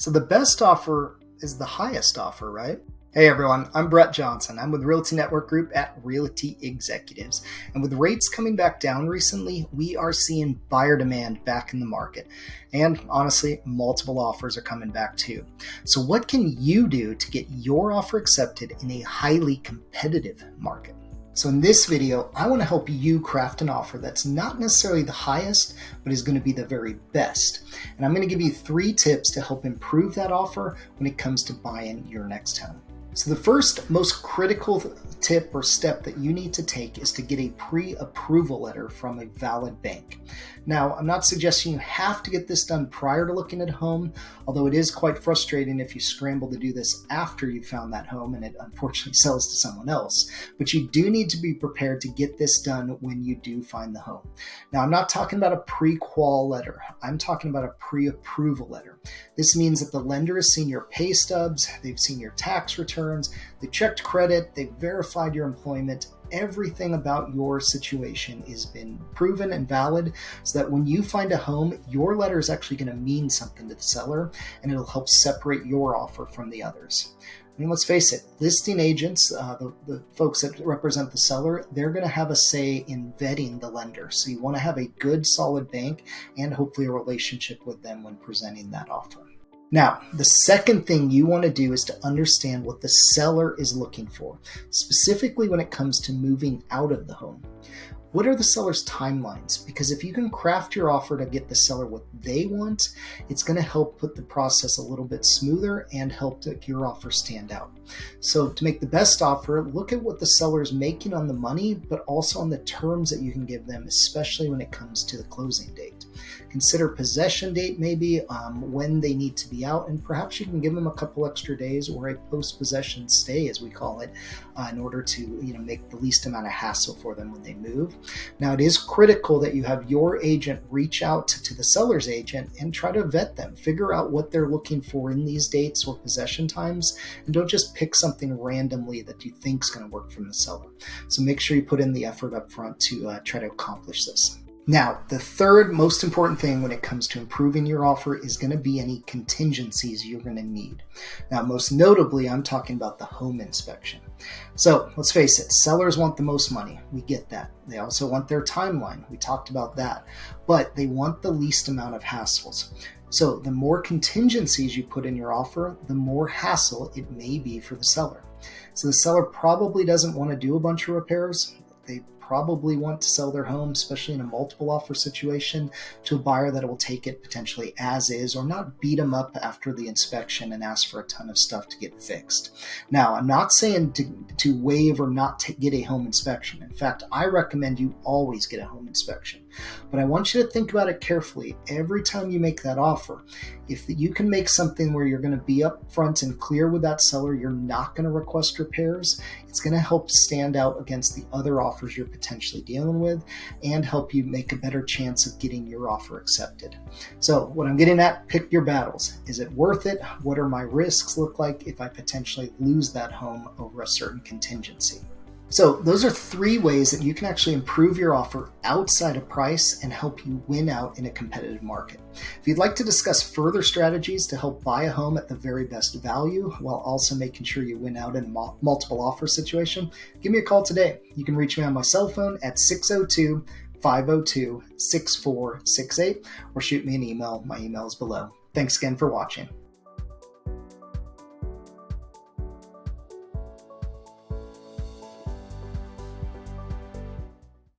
So the best offer is the highest offer, right? Hey everyone, I'm Bret Johnson. I'm with Realty Network Group at Realty Executives. And with rates coming back down recently, we are seeing buyer demand back in the market. And honestly, multiple offers are coming back too. So what can you do to get your offer accepted in a highly competitive market? So in this video, I want to help you craft an offer that's not necessarily the highest, but is going to be the very best. And I'm going to give you 3 tips to help improve that offer when it comes to buying your next home. So the first most critical tip or step that you need to take is to get a pre-approval letter from a valid bank. Now, I'm not suggesting you have to get this done prior to looking at a home, although it is quite frustrating if you scramble to do this after you found that home and it unfortunately sells to someone else. But you do need to be prepared to get this done when you do find the home. Now, I'm not talking about a pre-qual letter. I'm talking about a pre-approval letter. This means that the lender has seen your pay stubs, they've seen your tax returns, they've checked credit, they've verified your employment. Everything about your situation has been proven and valid so that when you find a home, your letter is actually going to mean something to the seller and it'll help separate your offer from the others. I mean, let's face it, listing agents, the folks that represent the seller, they're going to have a say in vetting the lender. So you want to have a good, solid bank and hopefully a relationship with them when presenting that offer. Now, the second thing you want to do is to understand what the seller is looking for, specifically when it comes to moving out of the home. What are the seller's timelines? Because if you can craft your offer to get the seller what they want, it's going to help put the process a little bit smoother and help to your offer stand out. So to make the best offer, look at what the seller is making on the money, but also on the terms that you can give them, especially when it comes to the closing date. Consider possession date maybe, when they need to be out, and perhaps you can give them a couple extra days or a post-possession stay, as we call it, in order to make the least amount of hassle for them when they move. Now, it is critical that you have your agent reach out to the seller's agent and try to vet them, figure out what they're looking for in these dates or possession times, and don't just pick something randomly that you think is going to work from the seller. So make sure you put in the effort up front to try to accomplish this. Now, the third most important thing when it comes to improving your offer is going to be any contingencies you're going to need. Now, most notably, I'm talking about the home inspection. So let's face it, sellers want the most money. We get that. They also want their timeline. We talked about that. But they want the least amount of hassles. So the more contingencies you put in your offer, the more hassle it may be for the seller. So the seller probably doesn't want to do a bunch of repairs. They probably want to sell their home, especially in a multiple offer situation, to a buyer that will take it potentially as is or not beat them up after the inspection and ask for a ton of stuff to get fixed. Now, I'm not saying to waive or not to get a home inspection. In fact, I recommend you always get a home inspection. But I want you to think about it carefully. Every time you make that offer, if you can make something where you're going to be upfront and clear with that seller, you're not going to request repairs, it's going to help stand out against the other offers you're potentially dealing with and help you make a better chance of getting your offer accepted. So what I'm getting at, pick your battles. Is it worth it? What are my risks look like if I potentially lose that home over a certain contingency? So those are 3 ways that you can actually improve your offer outside of price and help you win out in a competitive market. If you'd like to discuss further strategies to help buy a home at the very best value while also making sure you win out in a multiple offer situation, give me a call today. You can reach me on my cell phone at 602-502-6468 or shoot me an email. My email is below. Thanks again for watching.